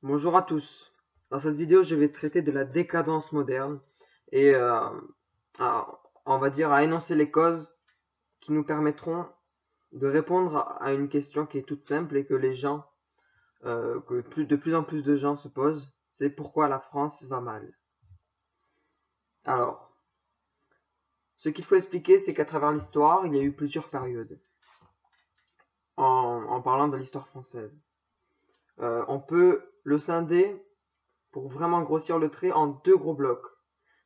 Bonjour à tous. Dans cette vidéo, je vais traiter de la décadence moderne et on va dire à énoncer les causes qui nous permettront de répondre à une question qui est toute simple et que de plus en plus de gens se posent, c'est pourquoi la France va mal. Alors, ce qu'il faut expliquer, c'est qu'à travers l'histoire, il y a eu plusieurs périodes. En parlant de l'histoire française, on peut le scinder pour vraiment grossir le trait en deux gros blocs.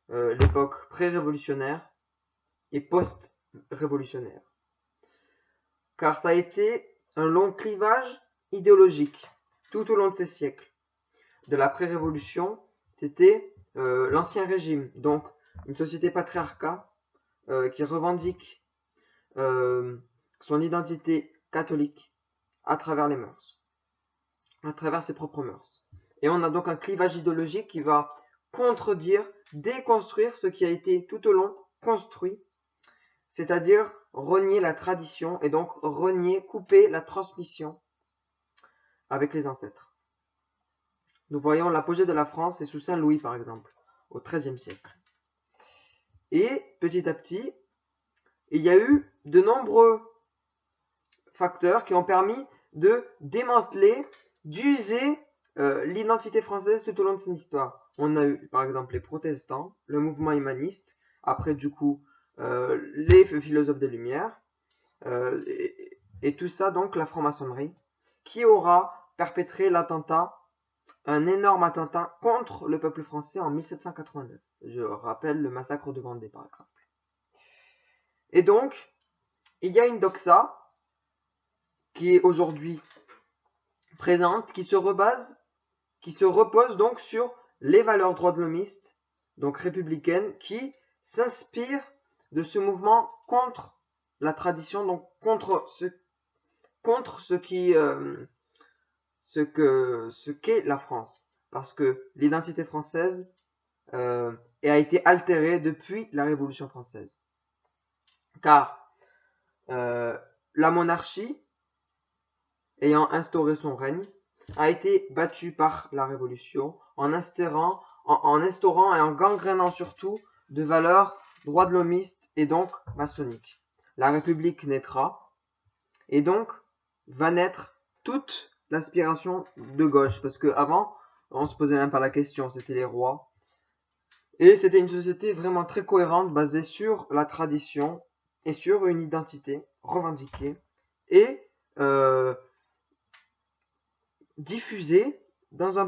L'époque pré-révolutionnaire et post-révolutionnaire. Car ça a été un long clivage idéologique tout au long de ces siècles. De la pré-révolution, c'était l'ancien régime, donc une société patriarcale qui revendique son identité catholique à travers les mœurs, à travers ses propres mœurs. Et on a donc un clivage idéologique qui va contredire, déconstruire ce qui a été tout au long construit, c'est-à-dire renier la tradition et donc couper la transmission avec les ancêtres. Nous voyons l'apogée de la France et sous Saint-Louis par exemple, au XIIIe siècle. Et petit à petit, il y a eu de nombreux facteurs qui ont permis de démanteler, d'user l'identité française tout au long de son histoire. On a eu par exemple les protestants, le mouvement humaniste, après du coup les philosophes des Lumières, et tout ça donc la franc-maçonnerie, qui aura perpétré un énorme attentat contre le peuple français en 1789. Je rappelle le massacre de Vendée par exemple. Et donc, il y a une doxa qui est aujourd'hui présente, qui se repose donc sur les valeurs droits de l'homiste, donc républicaines, qui s'inspirent de ce mouvement contre la tradition, donc contre ce qu'est la France, parce que l'identité française a été altérée depuis la Révolution française, car la monarchie, ayant instauré son règne, a été battue par la Révolution en instaurant et en gangrénant surtout de valeurs droits de l'homiste et donc maçonniques. La République naîtra et donc va naître toute l'aspiration de gauche, parce qu'avant, on se posait même pas la question, c'était les rois. Et c'était une société vraiment très cohérente, basée sur la tradition et sur une identité revendiquée et diffusée dans un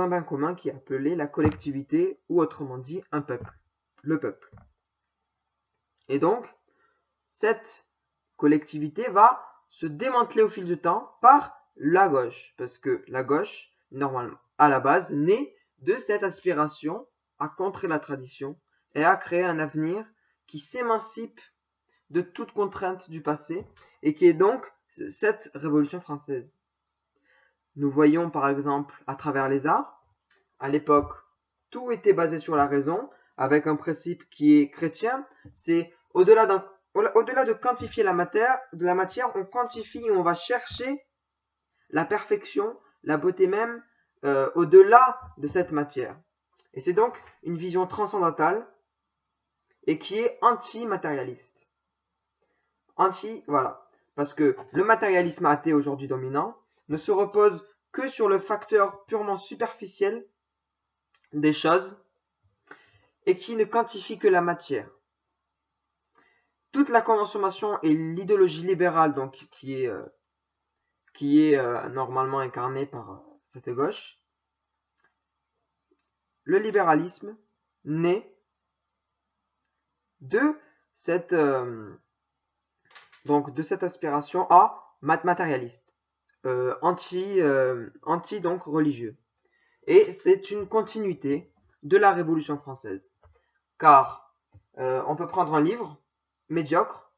bain commun qui est appelé la collectivité, ou autrement dit un peuple, le peuple. Et donc, cette collectivité va se démanteler au fil du temps par la gauche, parce que la gauche, normalement, à la base, naît de cette aspiration à contrer la tradition et à créer un avenir qui s'émancipe de toute contrainte du passé, et qui est donc cette Révolution française. Nous voyons par exemple à travers les arts, à l'époque, tout était basé sur la raison, avec un principe qui est chrétien, c'est au-delà de quantifier la matière, on quantifie et on va chercher la perfection, la beauté même, au-delà de cette matière. Et c'est donc une vision transcendantale et qui est anti-matérialiste. Voilà. Parce que le matérialisme athée aujourd'hui dominant ne se repose que sur le facteur purement superficiel des choses et qui ne quantifie que la matière. Toute la consommation et l'idéologie libérale, donc qui est normalement incarnée par cette gauche, le libéralisme naît de cette aspiration à matérialiste, anti donc religieux. Et c'est une continuité de la Révolution française, car on peut prendre un livre médiocre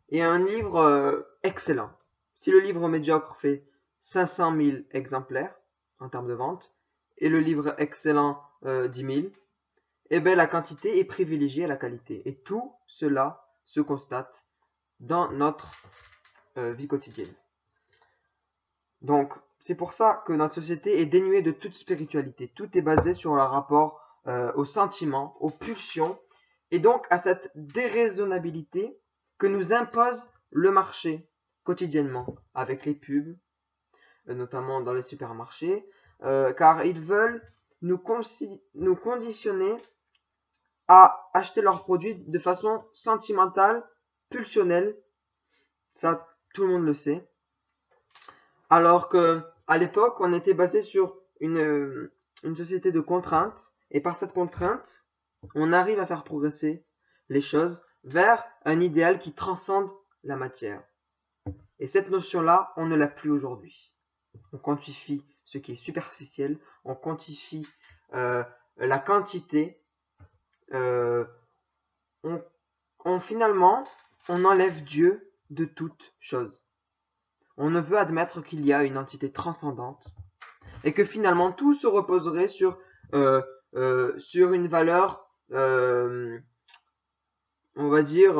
et un livre excellent. Si le livre médiocre fait 500 000 exemplaires en termes de vente, et le livre excellent 10 000, eh bien la quantité est privilégiée à la qualité. Et tout cela se constate dans notre vie quotidienne. Donc, c'est pour ça que notre société est dénuée de toute spiritualité. Tout est basé sur le rapport aux sentiments, aux pulsions, et donc à cette déraisonnabilité que nous impose le marché quotidiennement, avec les pubs, notamment dans les supermarchés, car ils veulent nous conditionner à acheter leurs produits de façon sentimentale, pulsionnelle. Ça, tout le monde le sait. Alors que à l'époque, on était basé sur une société de contraintes, et par cette contrainte, on arrive à faire progresser les choses vers un idéal qui transcende la matière. Et cette notion-là, on ne l'a plus aujourd'hui. On quantifie ce qui est superficiel, on quantifie la quantité, finalement, on enlève Dieu de toute chose. On ne veut admettre qu'il y a une entité transcendante et que finalement tout se reposerait sur une valeur, on va dire,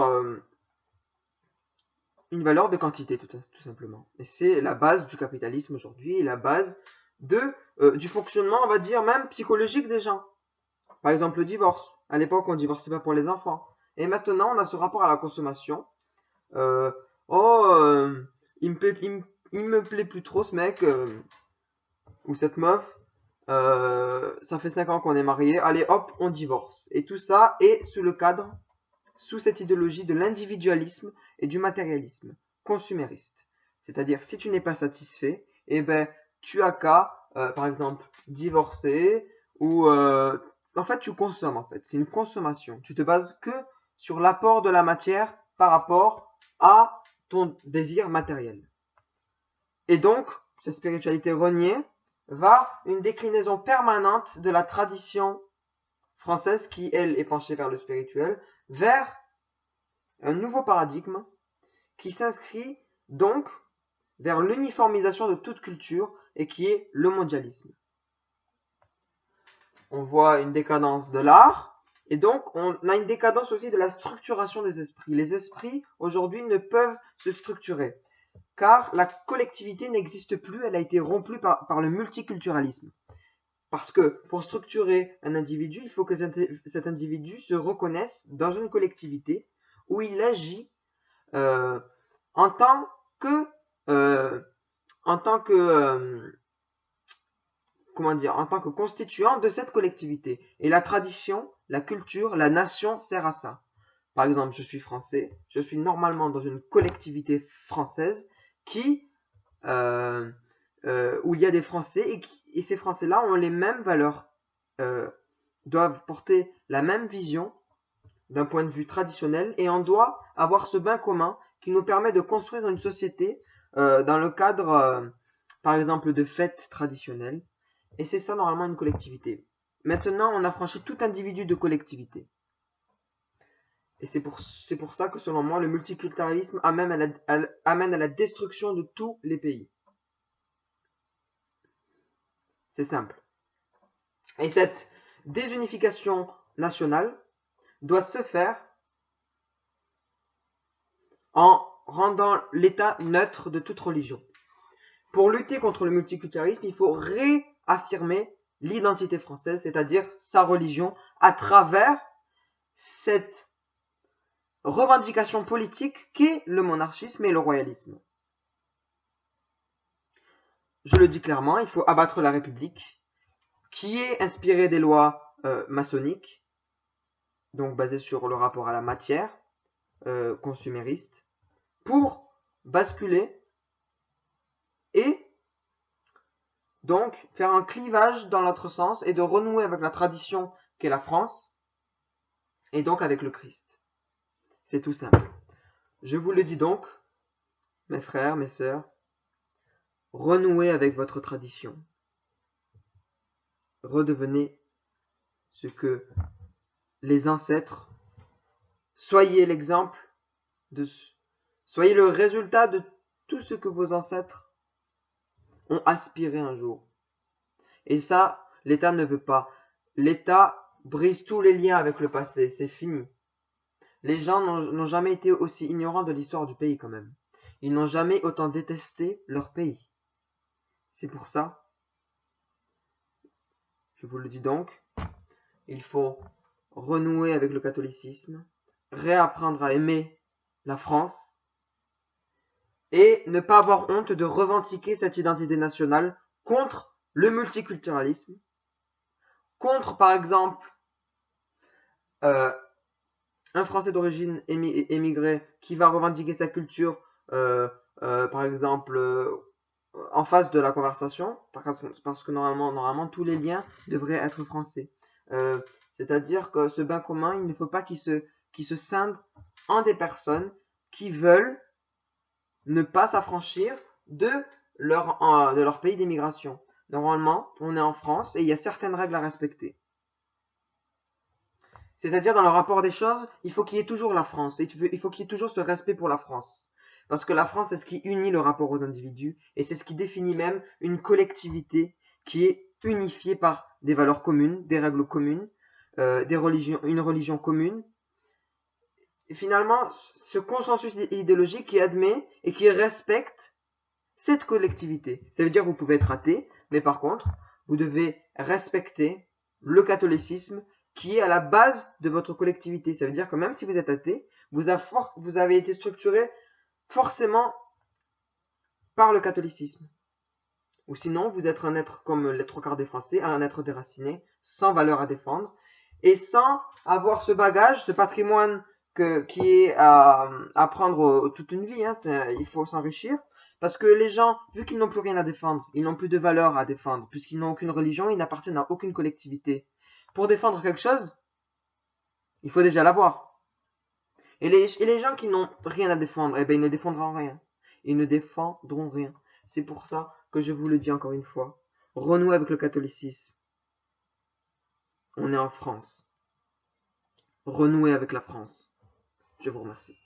une valeur de quantité tout simplement. Et c'est la base du capitalisme aujourd'hui et la base du fonctionnement, on va dire, même psychologique des gens. Par exemple, le divorce. À l'époque, on ne divorçait pas pour les enfants. Et maintenant, on a ce rapport à la consommation. Il me plaît plus trop ce mec ou cette meuf. Ça fait 5 ans qu'on est mariés. Allez, hop, on divorce. Et tout ça est sous cette idéologie de l'individualisme et du matérialisme consumériste. C'est-à-dire, si tu n'es pas satisfait, eh ben, tu as qu'à, par exemple, divorcer ou en fait, tu consommes, en fait. C'est une consommation. Tu te bases que sur l'apport de la matière par rapport à ton désir matériel. Et donc, cette spiritualité reniée va une déclinaison permanente de la tradition française qui, elle, est penchée vers le spirituel, vers un nouveau paradigme qui s'inscrit donc vers l'uniformisation de toute culture et qui est le mondialisme. On voit une décadence de l'art, et donc on a une décadence aussi de la structuration des esprits. Les esprits, aujourd'hui, ne peuvent se structurer, car la collectivité n'existe plus, elle a été rompue par le multiculturalisme. Parce que pour structurer un individu, il faut que cet individu se reconnaisse dans une collectivité où il agit en tant que constituant de cette collectivité. Et la tradition, la culture, la nation sert à ça. Par exemple, je suis français, je suis normalement dans une collectivité française où il y a des Français et ces Français-là ont les mêmes valeurs, doivent porter la même vision d'un point de vue traditionnel et on doit avoir ce bien commun qui nous permet de construire une société dans le cadre, par exemple, de fêtes traditionnelles. Et c'est ça normalement une collectivité. Maintenant, on a franchi tout individu de collectivité. Et c'est pour ça que selon moi, le multiculturalisme amène à la destruction de tous les pays. C'est simple. Et cette désunification nationale doit se faire en rendant l'État neutre de toute religion. Pour lutter contre le multiculturalisme, il faut réaffirmer l'identité française, c'est-à-dire sa religion, à travers cette revendication politique qu'est le monarchisme et le royalisme. Je le dis clairement, il faut abattre la République, qui est inspirée des lois maçonniques, donc basées sur le rapport à la matière, consumériste, pour basculer et donc faire un clivage dans l'autre sens et de renouer avec la tradition qu'est la France et donc avec le Christ. C'est tout simple. Je vous le dis donc, mes frères, mes sœurs, renouez avec votre tradition. Redevenez ce que les ancêtres, soyez l'exemple, soyez le résultat de tout ce que vos ancêtres ont aspiré un jour. Et ça, l'État ne veut pas. L'État brise tous les liens avec le passé, c'est fini. Les gens n'ont jamais été aussi ignorants de l'histoire du pays quand même. Ils n'ont jamais autant détesté leur pays. C'est pour ça, je vous le dis donc, il faut renouer avec le catholicisme, réapprendre à aimer la France et ne pas avoir honte de revendiquer cette identité nationale contre le multiculturalisme, contre par exemple un Français d'origine émigrée qui va revendiquer sa culture par exemple en face de la conversation, parce que normalement tous les liens devraient être français. C'est-à-dire que ce bien commun, il ne faut pas qu'il se scinde en des personnes qui veulent ne pas s'affranchir de leur pays d'émigration. Normalement, on est en France et il y a certaines règles à respecter. C'est-à-dire, dans le rapport des choses, il faut qu'il y ait toujours la France. Il faut qu'il y ait toujours ce respect pour la France. Parce que la France, c'est ce qui unit le rapport aux individus. Et c'est ce qui définit même une collectivité qui est unifiée par des valeurs communes, des règles communes, une religion commune. Et finalement, ce consensus idéologique qui admet et qui respecte cette collectivité. Ça veut dire que vous pouvez être athée, mais par contre, vous devez respecter le catholicisme qui est à la base de votre collectivité. Ça veut dire que même si vous êtes athée, vous avez été structuré forcément par le catholicisme. Ou sinon, vous êtes un être comme les trois quarts des Français, un être déraciné, sans valeur à défendre, et sans avoir ce bagage, ce patrimoine qui est à prendre toute une vie. Hein, il faut s'enrichir. Parce que les gens, vu qu'ils n'ont plus rien à défendre, ils n'ont plus de valeur à défendre, puisqu'ils n'ont aucune religion, ils n'appartiennent à aucune collectivité. Pour défendre quelque chose, il faut déjà l'avoir. Et les gens qui n'ont rien à défendre, eh ben, ils ne défendront rien. Ils ne défendront rien. C'est pour ça que je vous le dis encore une fois. Renouez avec le catholicisme. On est en France. Renouez avec la France. Je vous remercie.